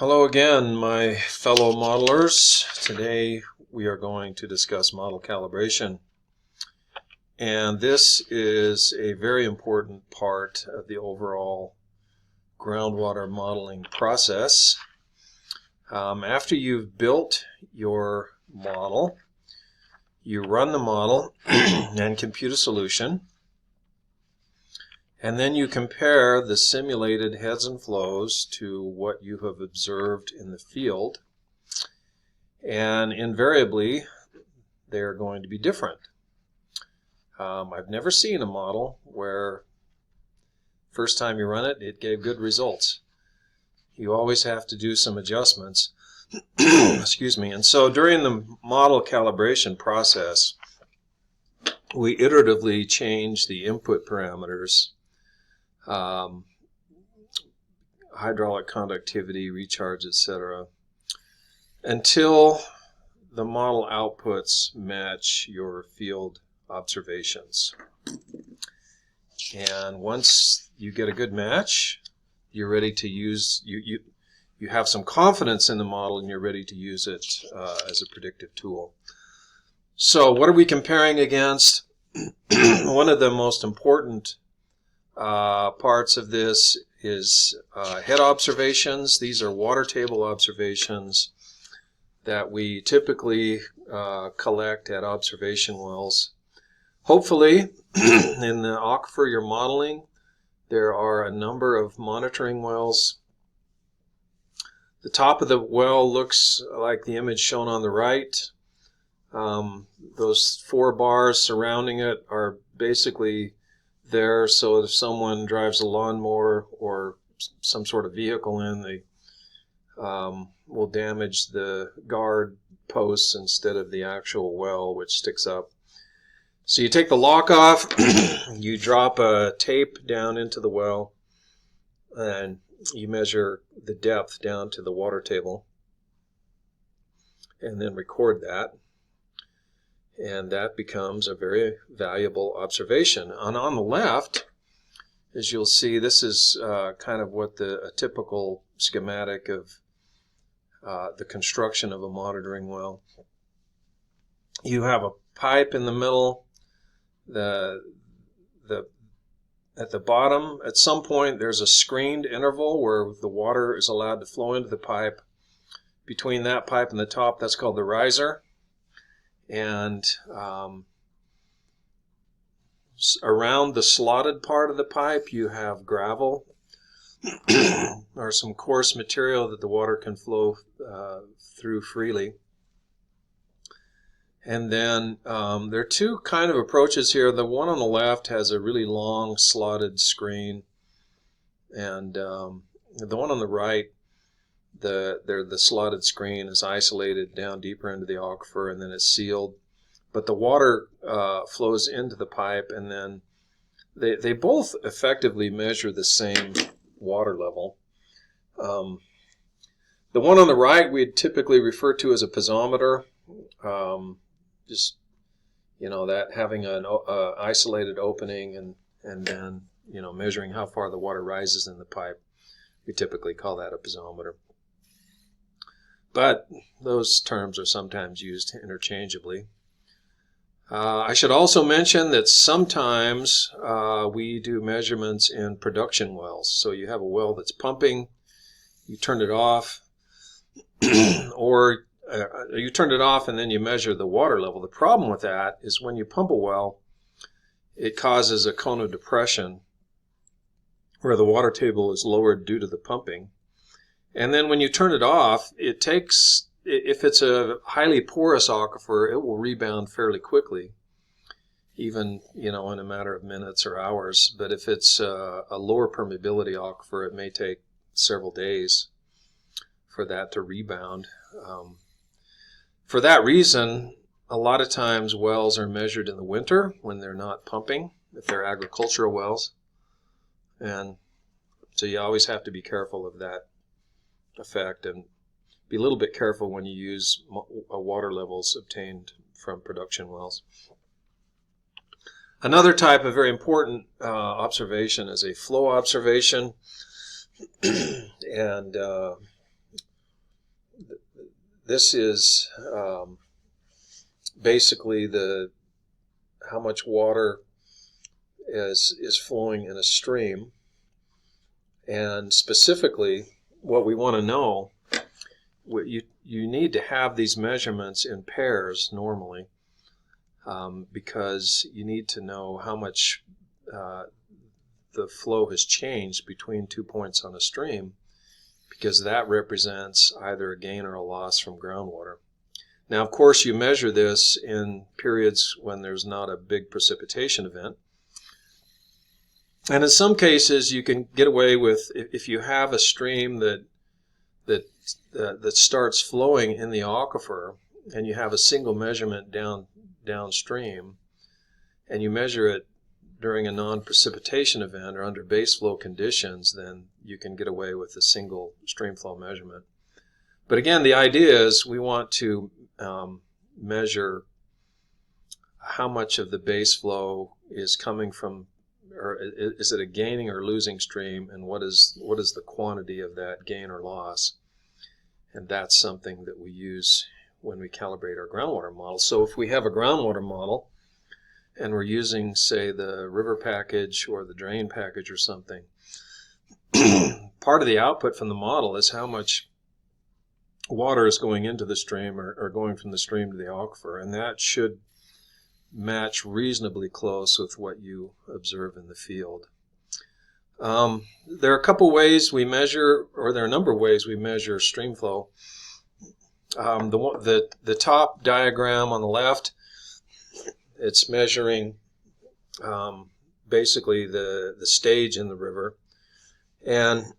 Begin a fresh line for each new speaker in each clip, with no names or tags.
Hello again, my fellow modelers. Today we are going to discuss model calibration. And this is a very important part of the overall groundwater modeling process. After you've built your model, you run the model and compute a solution. And then you compare the simulated heads and flows to what you have observed in the field. And invariably, they are going to be different. I've never seen a model where first time you run it, it gave good results. You always have to do some adjustments. Excuse me. And so during the model calibration process, we iteratively change the input parameters. Hydraulic conductivity, recharge, etc., until the model outputs match your field observations. And once you get a good match, you're ready to use, you have some confidence in the model and you're ready to use it as a predictive tool. So what are we comparing against? One of the most important parts of this is head observations. These are water table observations that we typically collect at observation wells. Hopefully, in the aquifer you're modeling, there are a number of monitoring wells. The top of the well looks like the image shown on the right. Those 4 bars surrounding it are basically there so if someone drives a lawnmower or some sort of vehicle in, they will damage the guard posts instead of the actual well, which sticks up. So you take the lock off, you drop a tape down into the well, and you measure the depth down to the water table, and then record that. And that becomes a very valuable observation. And on the left, as you'll see, this is kind of what a typical schematic of the construction of a monitoring well. You have a pipe in the middle. At the bottom, at some point, there's a screened interval where the water is allowed to flow into the pipe. Between that pipe and the top, that's called the riser. And around the slotted part of the pipe, you have gravel or some coarse material that the water can flow through freely. And then there are 2 kind of approaches here. The one on the left has a really long slotted screen, and the one on the right, the slotted screen is isolated down deeper into the aquifer and then it's sealed. But the water flows into the pipe, and then they both effectively measure the same water level. The one on the right we'd typically refer to as a piezometer. Just, that having an isolated opening and then, measuring how far the water rises in the pipe. We typically call that a piezometer. But those terms are sometimes used interchangeably. I should also mention that sometimes we do measurements in production wells. So you have a well that's pumping, you turn it off, or you turn it off and then you measure the water level. The problem with that is when you pump a well, it causes a cone of depression where the water table is lowered due to the pumping. And then when you turn it off, it takes, if it's a highly porous aquifer, it will rebound fairly quickly, even, in a matter of minutes or hours. But if it's a lower permeability aquifer, it may take several days for that to rebound. For that reason, a lot of times wells are measured in the winter when they're not pumping, if they're agricultural wells. And so you always have to be careful of that effect and be a little bit careful when you use water levels obtained from production wells. Another type of very important observation is a flow observation. And this is basically how much water is flowing in a stream, and specifically what we want to know, you need to have these measurements in pairs normally, because you need to know how much the flow has changed between 2 points on a stream, because that represents either a gain or a loss from groundwater. Now, of course, you measure this in periods when there's not a big precipitation event. And in some cases, you can get away with, if you have a stream that starts flowing in the aquifer, and you have a single measurement downstream, and you measure it during a non-precipitation event or under base flow conditions, then you can get away with a single stream flow measurement. But again, the idea is we want to measure how much of the base flow is coming from, or is it a gaining or losing stream, and what is the quantity of that gain or loss. And that's something that we use when we calibrate our groundwater model. So if we have a groundwater model and we're using, say, the river package or the drain package or something, part of the output from the model is how much water is going into the stream or going from the stream to the aquifer, and that should match reasonably close with what you observe in the field. There are a couple ways we measure, or there are a number of ways we measure stream flow. The top diagram on the left, it's measuring basically the stage in the river, and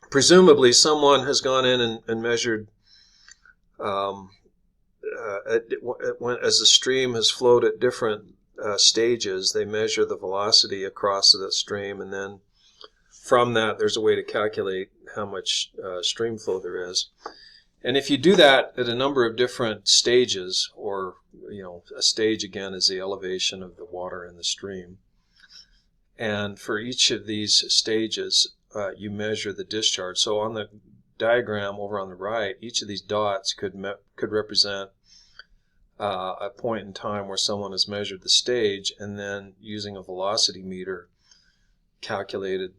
presumably someone has gone in and measured as the stream has flowed at different stages. They measure the velocity across the stream, and then from that there's a way to calculate how much stream flow there is. And if you do that at a number of different stages, or a stage again is the elevation of the water in the stream, and for each of these stages you measure the discharge. So on the diagram over on the right, each of these dots could represent a point in time where someone has measured the stage, and then using a velocity meter calculated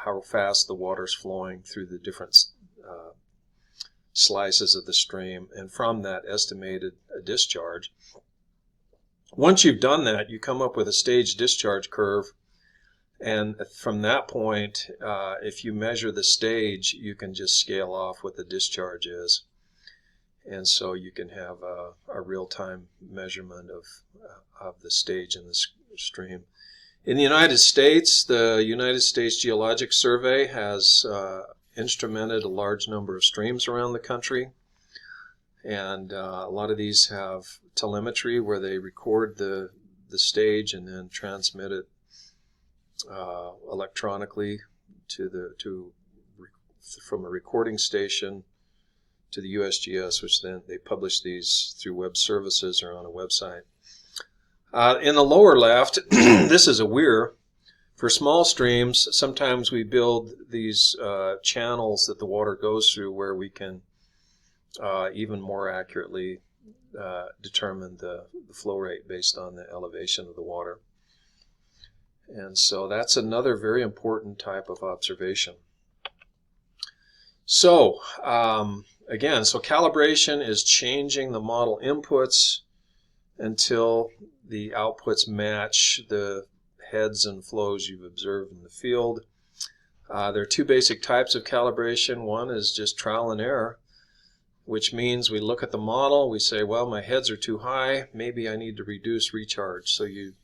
how fast the water is flowing through the different slices of the stream, and from that estimated a discharge. Once you've done that, you come up with a stage discharge curve, and from that point, if you measure the stage, you can just scale off what the discharge is. And so you can have a real-time measurement of the stage in the stream. In the United States, the United States Geologic Survey has instrumented a large number of streams around the country. And a lot of these have telemetry where they record the stage and then transmit it electronically from a recording station to the USGS, which then they publish these through web services or on a website. In the lower left, this is a weir. For small streams, sometimes we build these channels that the water goes through where we can even more accurately determine the flow rate based on the elevation of the water. And so that's another very important type of observation. So, again, so calibration is changing the model inputs until the outputs match the heads and flows you've observed in the field. There are two basic types of calibration. One is just trial and error, which means we look at the model, we say, well, my heads are too high, maybe I need to reduce recharge. So you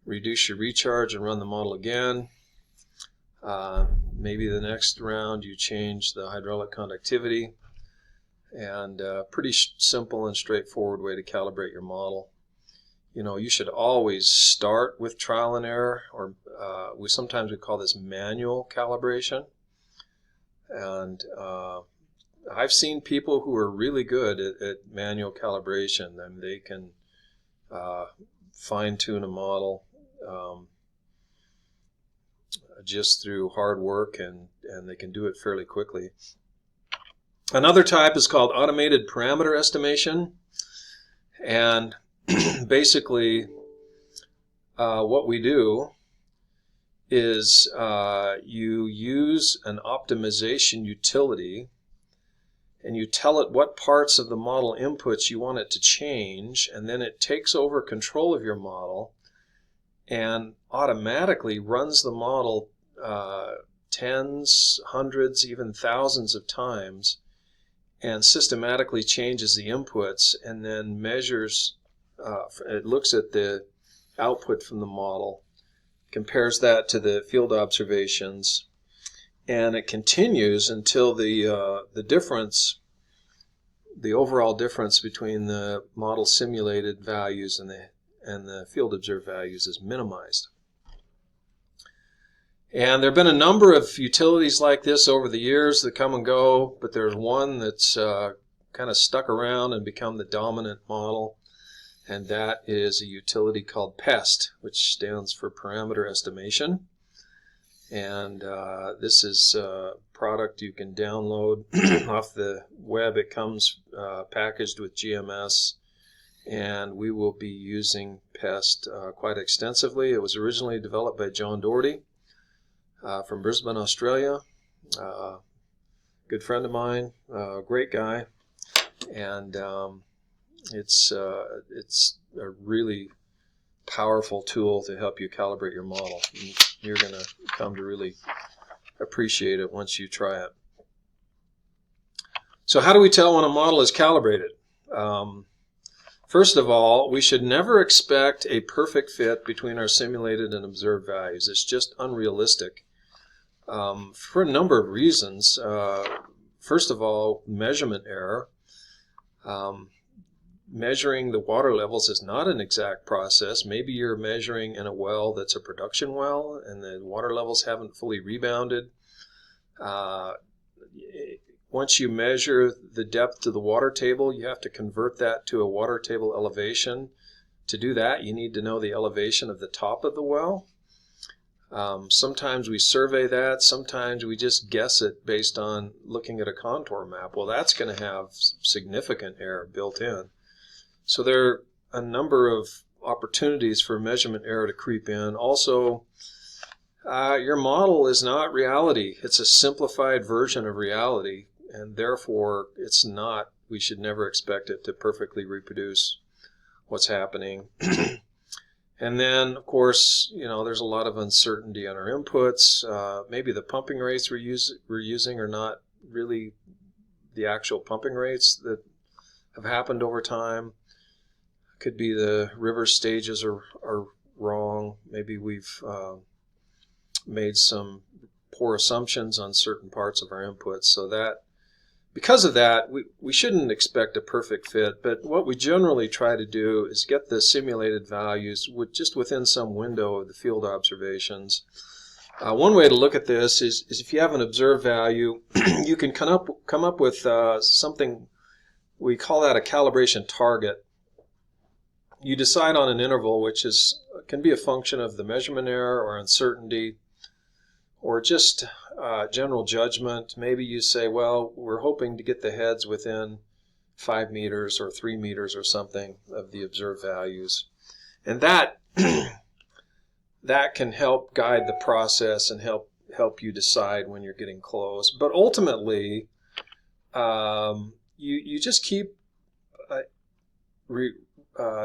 reduce your recharge and run the model again. Maybe the next round you change the hydraulic conductivity, and pretty simple and straightforward way to calibrate your model. You should always start with trial and error, or sometimes we call this manual calibration. And I've seen people who are really good at manual calibration, and they can fine-tune a model just through hard work, and they can do it fairly quickly. Another type is called automated parameter estimation. And basically, what we do is you use an optimization utility, and you tell it what parts of the model inputs you want it to change, and then it takes over control of your model and automatically runs the model tens, hundreds, even thousands of times, and systematically changes the inputs, and then measures, it looks at the output from the model, compares that to the field observations, and it continues until the difference, the overall difference between the model simulated values and the field observed values is minimized. And there have been a number of utilities like this over the years that come and go, but there's one that's kind of stuck around and become the dominant model, and that is a utility called PEST, which stands for Parameter Estimation. And this is a product you can download off the web. It comes packaged with GMS, and we will be using PEST quite extensively. It was originally developed by John Doherty from Brisbane, Australia. Good friend of mine, great guy, and it's a really powerful tool to help you calibrate your model. You're going to come to really appreciate it once you try it. So how do we tell when a model is calibrated? First of all, we should never expect a perfect fit between our simulated and observed values. It's just unrealistic for a number of reasons. First of all, measurement error. Measuring the water levels is not an exact process. Maybe you're measuring in a well that's a production well and the water levels haven't fully rebounded. Once you measure the depth of the water table, you have to convert that to a water table elevation. To do that, you need to know the elevation of the top of the well. Sometimes we survey that. Sometimes we just guess it based on looking at a contour map. Well, that's going to have significant error built in. So there are a number of opportunities for measurement error to creep in. Also, your model is not reality. It's a simplified version of reality, and therefore it's not, we should never expect it to perfectly reproduce what's happening. And then, of course, you know, there's a lot of uncertainty on our inputs. Maybe the pumping rates we're using are not really the actual pumping rates that have happened over time. Could be the river stages are wrong. Maybe we've made some poor assumptions on certain parts of our inputs. So that, because of that, we shouldn't expect a perfect fit. But what we generally try to do is get the simulated values just within some window of the field observations. One way to look at this is if you have an observed value, you can come up with something, we call that a calibration target. You decide on an interval, which can be a function of the measurement error or uncertainty, or just general judgment. Maybe you say, well, we're hoping to get the heads within 5 meters or 3 meters or something of the observed values. And that can help guide the process and help you decide when you're getting close. But ultimately, you just keep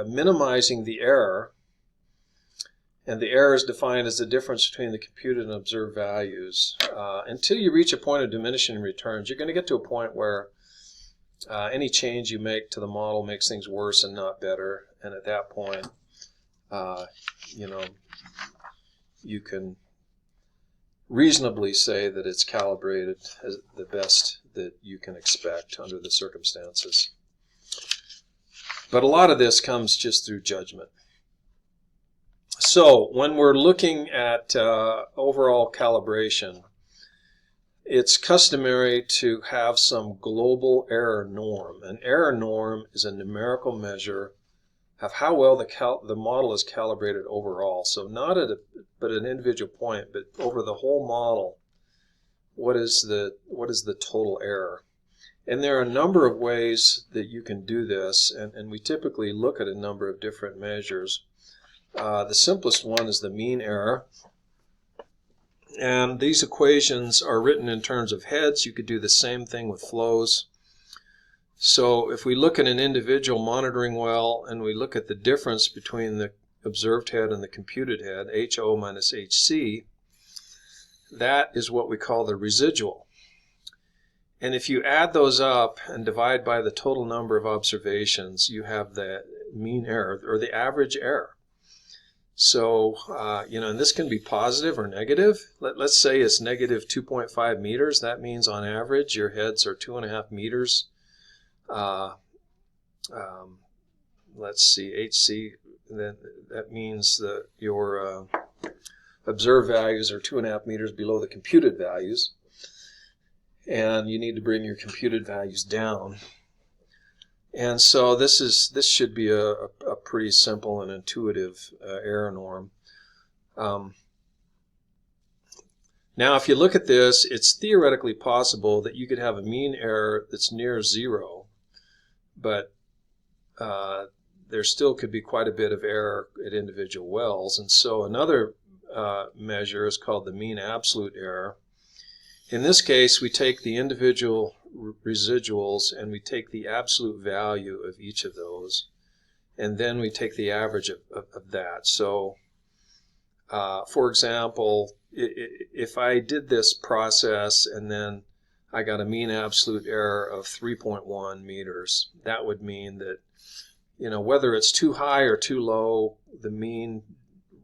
minimizing the error, and the error is defined as the difference between the computed and observed values. Until you reach a point of diminishing returns, you're going to get to a point where any change you make to the model makes things worse and not better, and at that point, you can reasonably say that it's calibrated as the best that you can expect under the circumstances. But a lot of this comes just through judgment. So when we're looking at overall calibration, it's customary to have some global error norm. An error norm is a numerical measure of how well the model is calibrated overall. So not at an individual point, but over the whole model, what is the total error? And there are a number of ways that you can do this, and we typically look at a number of different measures. The simplest one is the mean error. And these equations are written in terms of heads. You could do the same thing with flows. So if we look at an individual monitoring well and we look at the difference between the observed head and the computed head, HO minus HC, that is what we call the residual. And if you add those up and divide by the total number of observations, you have the mean error, or the average error. So, and this can be positive or negative. Let's say it's negative 2.5 meters. That means on average your heads are 2.5 meters. Let's see, HC, that means that your observed values are 2.5 meters below the computed values. And you need to bring your computed values down. And so this should be a pretty simple and intuitive error norm. Now, if you look at this, it's theoretically possible that you could have a mean error that's near zero, but there still could be quite a bit of error at individual wells. And so another measure is called the mean absolute error. In this case, we take the individual residuals and we take the absolute value of each of those, and then we take the average of that. So, for example, if I did this process and then I got a mean absolute error of 3.1 meters, that would mean that, whether it's too high or too low, the mean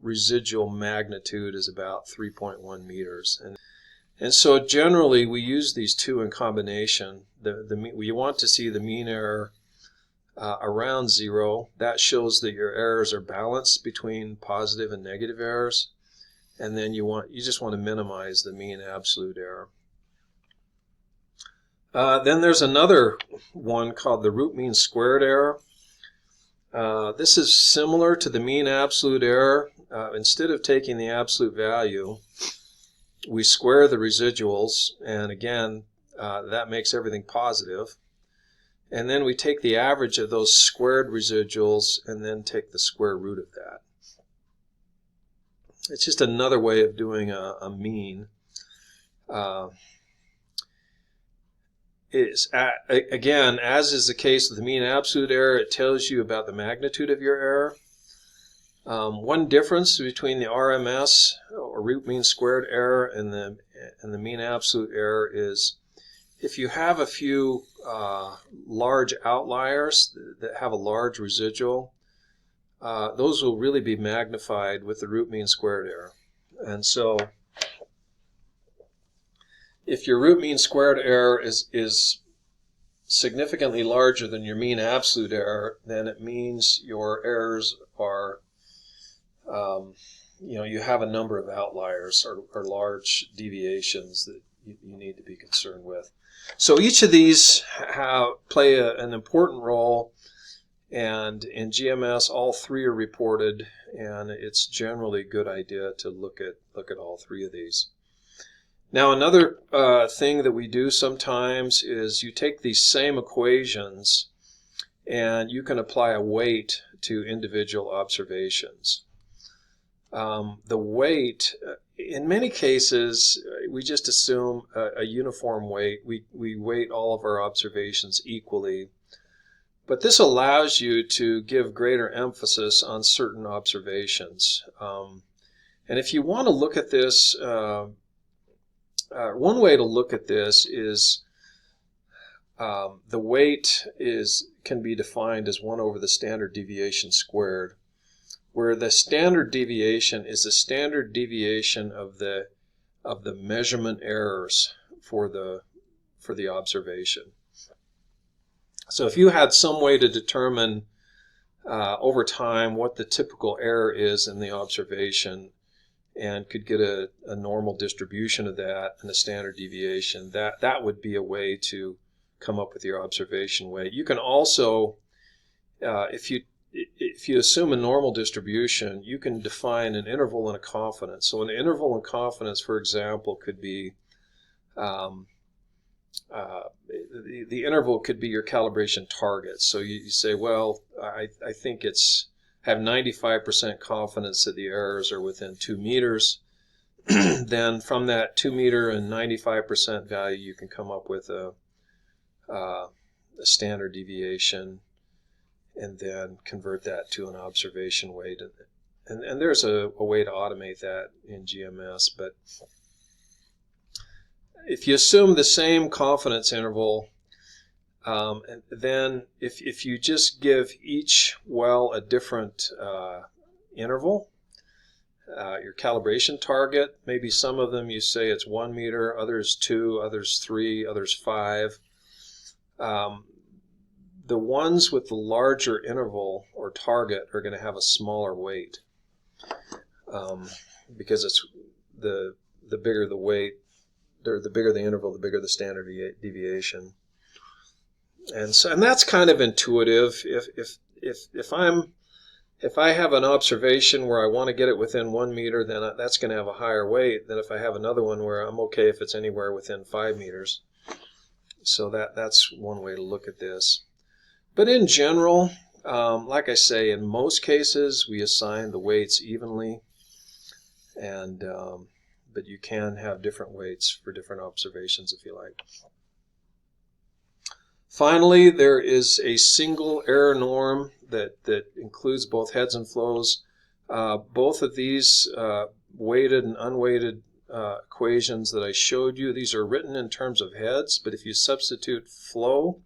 residual magnitude is about 3.1 meters. And so generally we use these two in combination. We want to see the mean error around zero. That shows that your errors are balanced between positive and negative errors. And then you just want to minimize the mean absolute error. Then there's another one called the root mean squared error. This is similar to the mean absolute error. Instead of taking the absolute value, we square the residuals, and again, that makes everything positive. And then we take the average of those squared residuals and then take the square root of that. It's just another way of doing a mean. Again, as is the case with the mean absolute error, it tells you about the magnitude of your error. One difference between the RMS, or root mean squared error, and the mean absolute error is if you have a few large outliers that have a large residual, those will really be magnified with the root mean squared error. And so if your root mean squared error is significantly larger than your mean absolute error, then it means your errors are you have a number of outliers or large deviations that you need to be concerned with. So each of these play an important role, and in GMS all three are reported, and it's generally a good idea to look at all three of these. Now another thing that we do sometimes is you take these same equations and you can apply a weight to individual observations. The weight, in many cases, we just assume a uniform weight. We weight all of our observations equally. But this allows you to give greater emphasis on certain observations. And if you want to look at this, one way to look at this is the weight can be defined as 1 over the standard deviation squared, where the standard deviation is the standard deviation of the measurement errors for the observation. So if you had some way to determine over time what the typical error is in the observation and could get a normal distribution of that and a standard deviation, that would be a way to come up with your observation weight. You can also, if you assume a normal distribution, you can define an interval and a confidence. So an interval and confidence, for example, could be the interval could be your calibration target. So you say, well, I think have 95% confidence that the errors are within 2 meters. Then from that 2 meter and 95% value, you can come up with a standard deviation, and then convert that to an observation weight. And there's a way to automate that in GMS, but if you assume the same confidence interval, then if you just give each well a different interval, your calibration target, maybe some of them you say it's 1 meter, others 2, others 3, others 5. The ones with the larger interval or target are going to have a smaller weight, because it's the bigger the weight, the bigger the interval, the bigger the standard deviation. And that's kind of intuitive. If I have an observation where I want to get it within 1 meter, then that's going to have a higher weight than if I have another one where I'm okay if it's anywhere within 5 meters. So that's one way to look at this. But in general, like I say, in most cases we assign the weights evenly, and but you can have different weights for different observations if you like. Finally, there is a single error norm that includes both heads and flows. Both of these weighted and unweighted equations that I showed you, these are written in terms of heads, but if you substitute flow,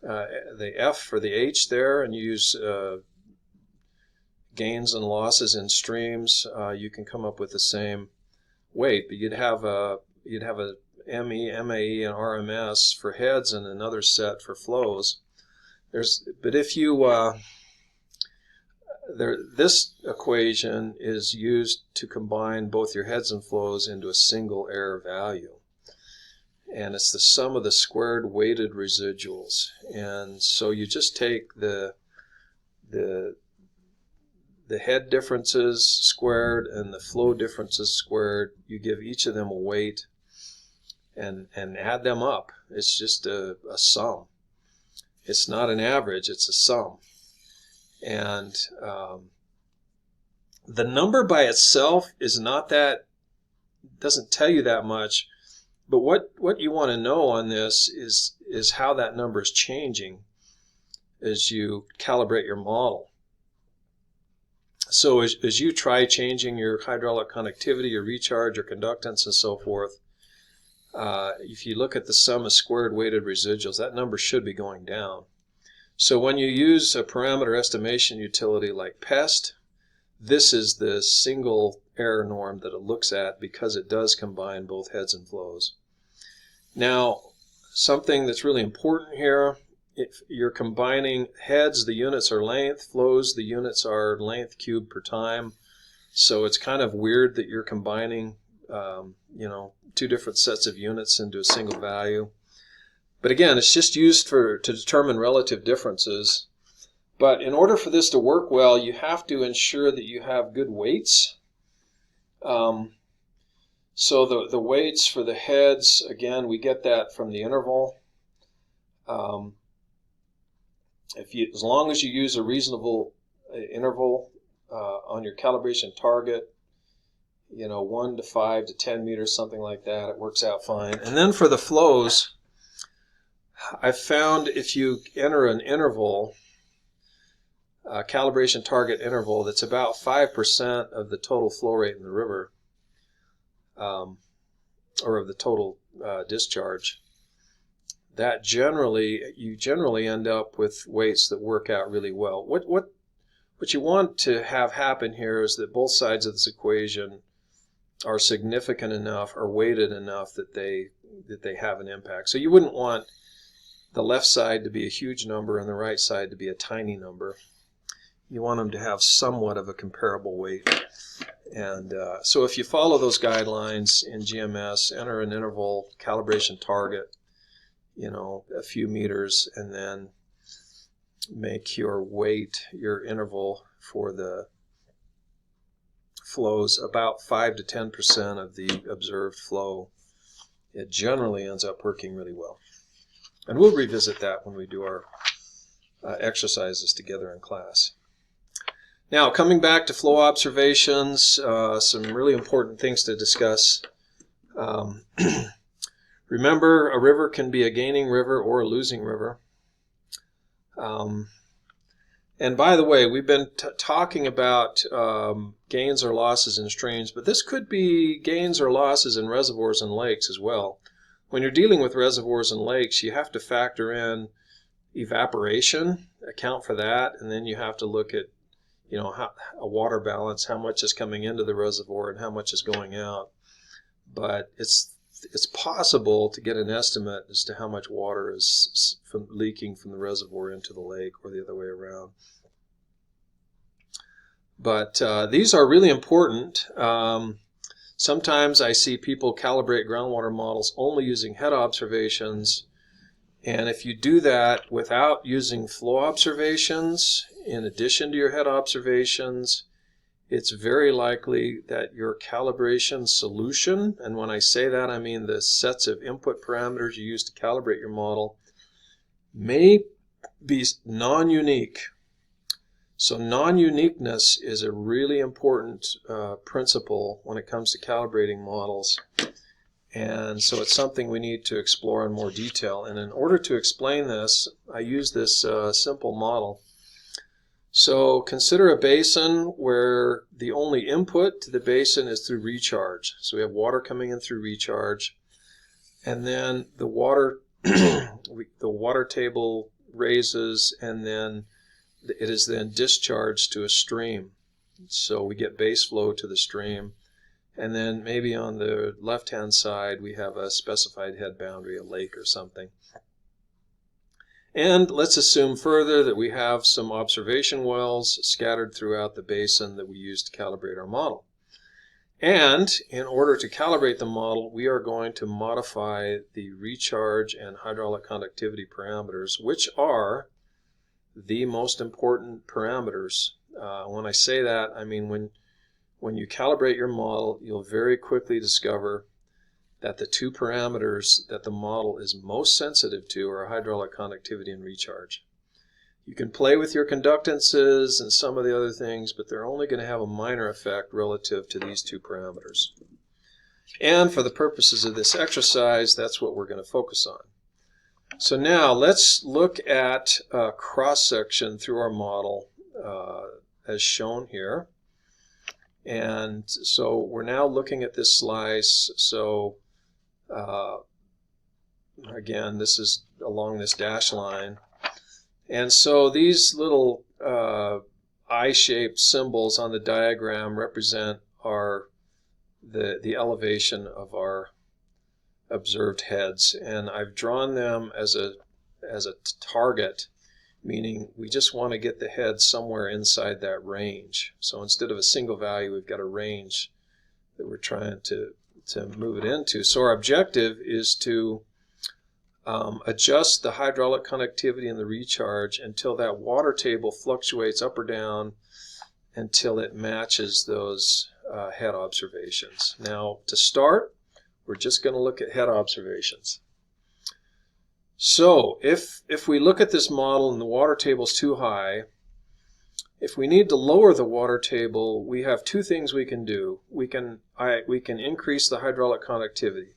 the F for the H there, and you use gains and losses in streams, you can come up with the same weight, but you'd have a ME, MAE, and RMS for heads and another set for flows. But if you this equation is used to combine both your heads and flows into a single error value, and it's the sum of the squared weighted residuals. And so you just take the head differences squared and the flow differences squared. You give each of them a weight and add them up. It's just a sum. It's not an average, it's a sum. And the number by itself is not that, doesn't tell you that much, but what you want to know on this is how that number is changing as you calibrate your model. So as you try changing your hydraulic conductivity, your recharge, your conductance, and so forth, if you look at the sum of squared weighted residuals, that number should be going down. So when you use a parameter estimation utility like PEST, this is the single error norm that it looks at because it does combine both heads and flows. Now, something that's really important here, if you're combining heads, the units are length, flows, the units are length cubed per time. So it's kind of weird that you're combining two different sets of units into a single value. But again, it's just used to determine relative differences. But in order for this to work well, you have to ensure that you have good weights. So the weights for the heads, again, we get that from the interval. As long as you use a reasonable interval on your calibration target, 1 to 5 to 10 meters, something like that, it works out fine. And then for the flows, I've found if you enter an interval, a calibration target interval that's about 5% of the total flow rate in the river, or of the total discharge, you generally end up with weights that work out really well. What you want to have happen here is that both sides of this equation are significant enough or weighted enough that they have an impact. So you wouldn't want the left side to be a huge number and the right side to be a tiny number. You want them to have somewhat of a comparable weight. And so if you follow those guidelines in GMS, enter an interval, calibration target, a few meters, and then make your weight, your interval for the flows about 5 to 10% of the observed flow, it generally ends up working really well. And we'll revisit that when we do our exercises together in class. Now, coming back to flow observations, some really important things to discuss. Remember, a river can be a gaining river or a losing river. And by the way, we've been talking about gains or losses in streams, but this could be gains or losses in reservoirs and lakes as well. When you're dealing with reservoirs and lakes, you have to factor in evaporation, account for that, and then you have to look at, you know, a water balance, how much is coming into the reservoir and how much is going out. But it's possible to get an estimate as to how much water is leaking from the reservoir into the lake or the other way around. But these are really important. Sometimes I see people calibrate groundwater models only using head observations, and if you do that without using flow observations in addition to your head observations, it's very likely that your calibration solution, and when I say that I mean the sets of input parameters you use to calibrate your model, may be non-unique. So non-uniqueness is a really important principle when it comes to calibrating models, and so it's something we need to explore in more detail. And in order to explain this, I use this simple model. So consider a basin where the only input to the basin is through recharge. So we have water coming in through recharge, and then the water the water table raises, and then it is then discharged to a stream. So we get base flow to the stream, and then maybe on the left-hand side we have a specified head boundary, a lake or something. And let's assume further that we have some observation wells scattered throughout the basin that we use to calibrate our model. And in order to calibrate the model, we are going to modify the recharge and hydraulic conductivity parameters, which are the most important parameters. When I say that, I mean when you calibrate your model, you'll very quickly discover that the two parameters that the model is most sensitive to are hydraulic conductivity and recharge. You can play with your conductances and some of the other things, but they're only going to have a minor effect relative to these two parameters. And for the purposes of this exercise, that's what we're going to focus on. So now let's look at a cross-section through our model as shown here. And so we're now looking at this slice. So again, this is along this dash line. And so these little eye-shaped symbols on the diagram represent the elevation of our observed heads, and I've drawn them as a target, meaning we just want to get the head somewhere inside that range. So instead of a single value, we've got a range that we're trying to move it into. So our objective is to adjust the hydraulic conductivity and the recharge until that water table fluctuates up or down until it matches those head observations. Now, to start, we're just going to look at head observations. So if we look at this model and the water table is too high, if we need to lower the water table, we have two things we can do. We can increase the hydraulic conductivity.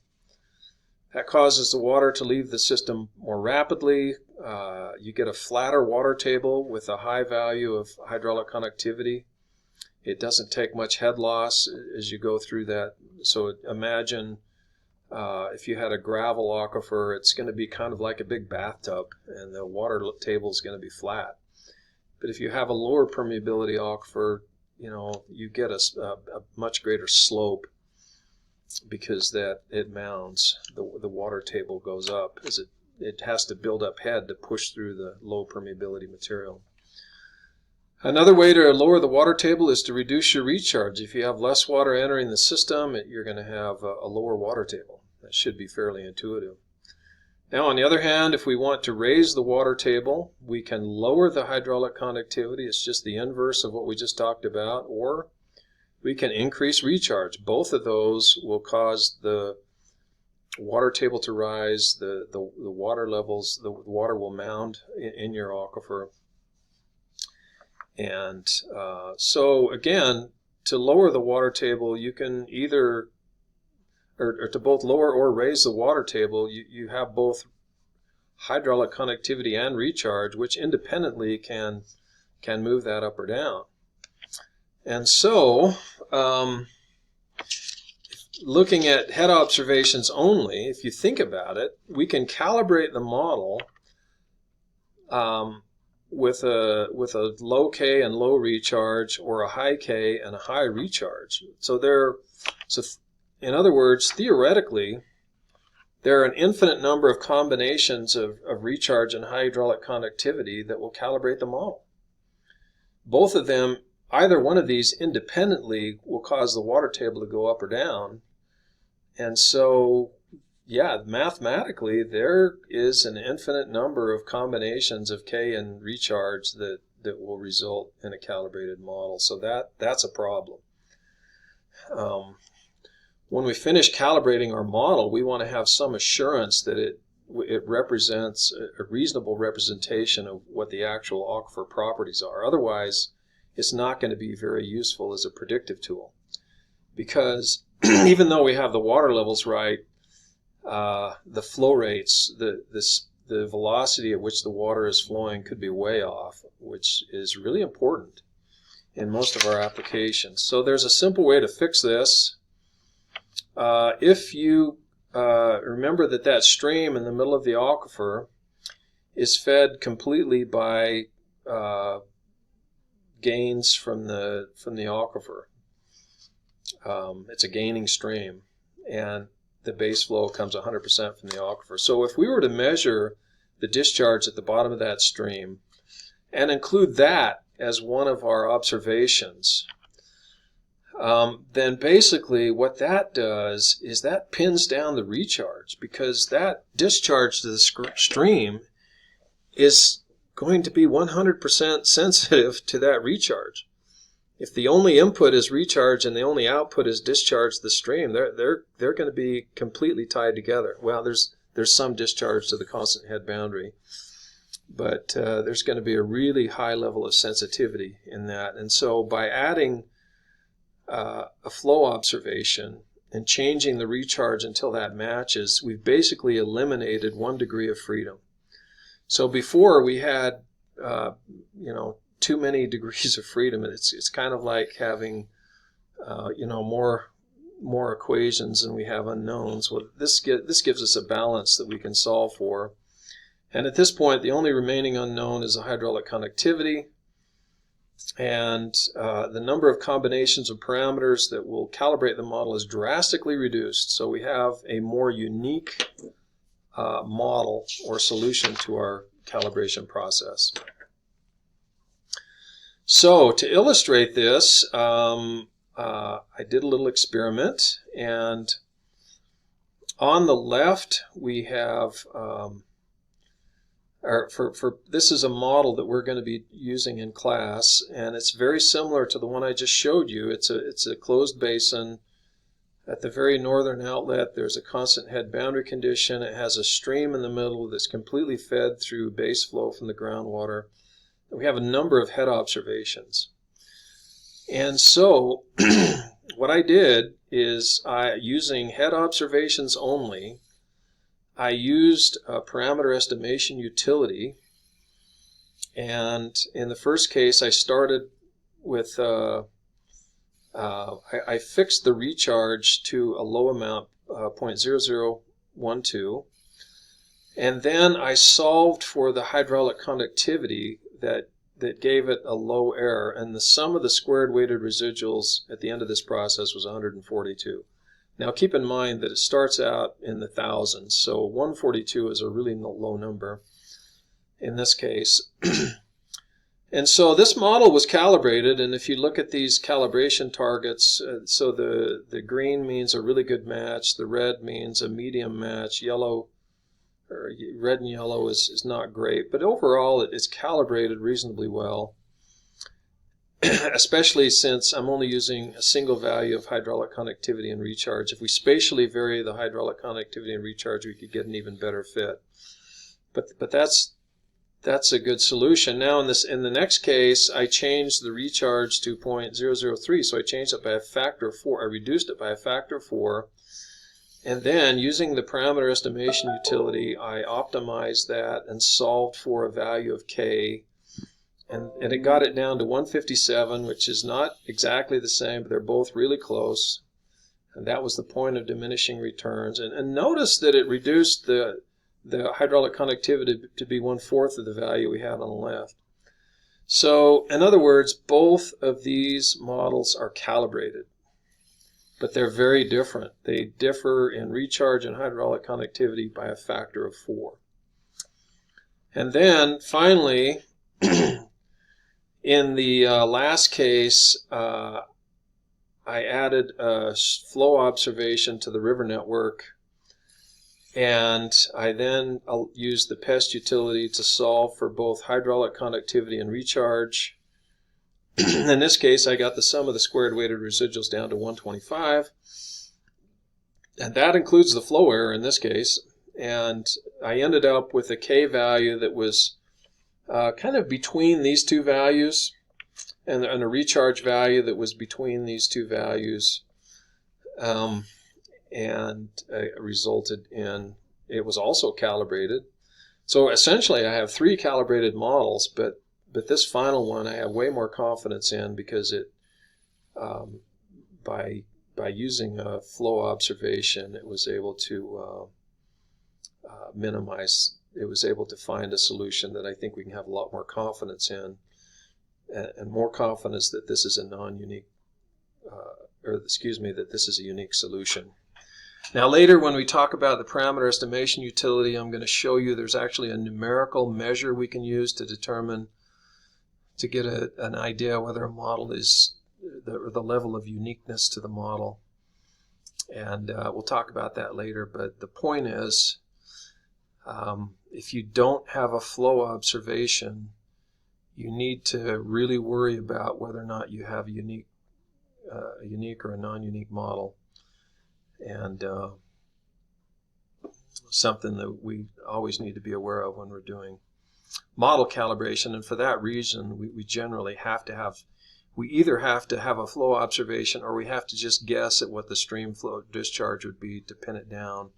That causes the water to leave the system more rapidly. You get a flatter water table with a high value of hydraulic conductivity. It doesn't take much head loss as you go through that. So imagine if you had a gravel aquifer, it's going to be kind of like a big bathtub, and the water table is going to be flat. But if you have a lower permeability aquifer, you get a much greater slope, because that it mounds, the water table goes up as it has to build up head to push through the low permeability material. Another way to lower the water table is to reduce your recharge. If you have less water entering the system, you're going to have a lower water table. That should be fairly intuitive. Now, on the other hand, if we want to raise the water table, we can lower the hydraulic conductivity. It's just the inverse of what we just talked about. Or we can increase recharge. Both of those will cause the water table to rise, the water levels, the water will mound in your aquifer. And so again, to lower the water table, you can either, or to both lower or raise the water table, you have both hydraulic conductivity and recharge, which independently can move that up or down. And so, looking at head observations only, if you think about it, we can calibrate the model with a low K and low recharge, or a high K and a high recharge. So in other words, theoretically, there are an infinite number of combinations of recharge and hydraulic conductivity that will calibrate the model. Both of them, either one of these independently, will cause the water table to go up or down. And so, yeah, mathematically, there is an infinite number of combinations of K and recharge that will result in a calibrated model. So that's a problem. When we finish calibrating our model, we want to have some assurance that it represents a reasonable representation of what the actual aquifer properties are. Otherwise, it's not going to be very useful as a predictive tool. Because even though we have the water levels right, the flow rates, the velocity at which the water is flowing could be way off, which is really important in most of our applications. So there's a simple way to fix this. If you remember that stream in the middle of the aquifer is fed completely by gains from the aquifer. It's a gaining stream, and the base flow comes 100% from the aquifer. So if we were to measure the discharge at the bottom of that stream and include that as one of our observations, then basically what that does is that pins down the recharge, because that discharge to the stream is going to be 100% sensitive to that recharge. If the only input is recharge and the only output is discharge to the stream, they're going to be completely tied together. Well, there's some discharge to the constant head boundary, but there's going to be a really high level of sensitivity in that. And so by adding a flow observation and changing the recharge until that matches, we've basically eliminated 1 degree of freedom. So before we had, too many degrees of freedom. It's kind of like having, more equations than we have unknowns. Well, this gives us a balance that we can solve for. And at this point, the only remaining unknown is the hydraulic conductivity, and the number of combinations of parameters that will calibrate the model is drastically reduced. So we have a more unique model or solution to our calibration process. So to illustrate this, I did a little experiment, and on the left we have, this is a model that we're going to be using in class, and it's very similar to the one I just showed you. It's a closed basin. At the very northern outlet, there's a constant head boundary condition. It has a stream in the middle that's completely fed through base flow from the groundwater. We have a number of head observations. And so what I did is, using head observations only, I used a parameter estimation utility. And in the first case, I started with, I fixed the recharge to a low amount, 0.0012. And then I solved for the hydraulic conductivity that gave it a low error, and the sum of the squared weighted residuals at the end of this process was 142. Now keep in mind that it starts out in the thousands, so 142 is a really low number in this case. And so this model was calibrated, and if you look at these calibration targets, so the green means a really good match, the red means a medium match, red and yellow is not great, but overall it's calibrated reasonably well. especially since I'm only using a single value of hydraulic conductivity and recharge. If we spatially vary the hydraulic conductivity and recharge, we could get an even better fit. But that's a good solution. Now in the next case, I changed the recharge to 0.003, so I changed it by a factor of 4. I reduced it by a factor of 4. And then, using the parameter estimation utility, I optimized that and solved for a value of K. And it got it down to 157, which is not exactly the same, but they're both really close. And that was the point of diminishing returns. And notice that it reduced the hydraulic conductivity to be 1/4 of the value we had on the left. So, in other words, both of these models are calibrated. But they're very different. They differ in recharge and hydraulic conductivity by a factor of 4. And then, finally, in the last case, I added a flow observation to the river network, and I then used the PEST utility to solve for both hydraulic conductivity and recharge. In this case, I got the sum of the squared weighted residuals down to 125, and that includes the flow error in this case, and I ended up with a K value that was kind of between these two values, and a recharge value that was between these two values, and resulted in, it was also calibrated. So essentially I have 3 calibrated models, but this final one I have way more confidence in, because it, by using a flow observation, it was able to minimize. It was able to find a solution that I think we can have a lot more confidence in, and more confidence that this is a non-unique, that this is a unique solution. Now later, when we talk about the parameter estimation utility, I'm going to show you there's actually a numerical measure we can use to determine, to get an idea whether a model is the level of uniqueness to the model. And we'll talk about that later, but the point is, if you don't have a flow observation, you need to really worry about whether or not you have a unique or a non-unique model. And something that we always need to be aware of when we're doing model calibration. And for that reason, we generally have to have, we either have to have a flow observation, or we have to just guess at what the stream flow discharge would be to pin it down.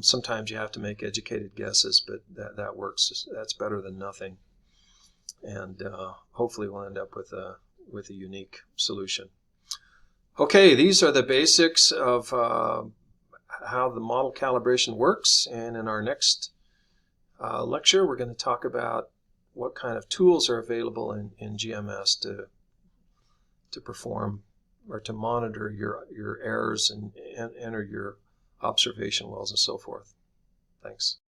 Sometimes you have to make educated guesses, but that works. That's better than nothing. And hopefully we'll end up with a unique solution. Okay, these are the basics of how the model calibration works, and in our next lecture we're going to talk about what kind of tools are available in GMS to perform or to monitor your errors and enter your observation wells and so forth. Thanks.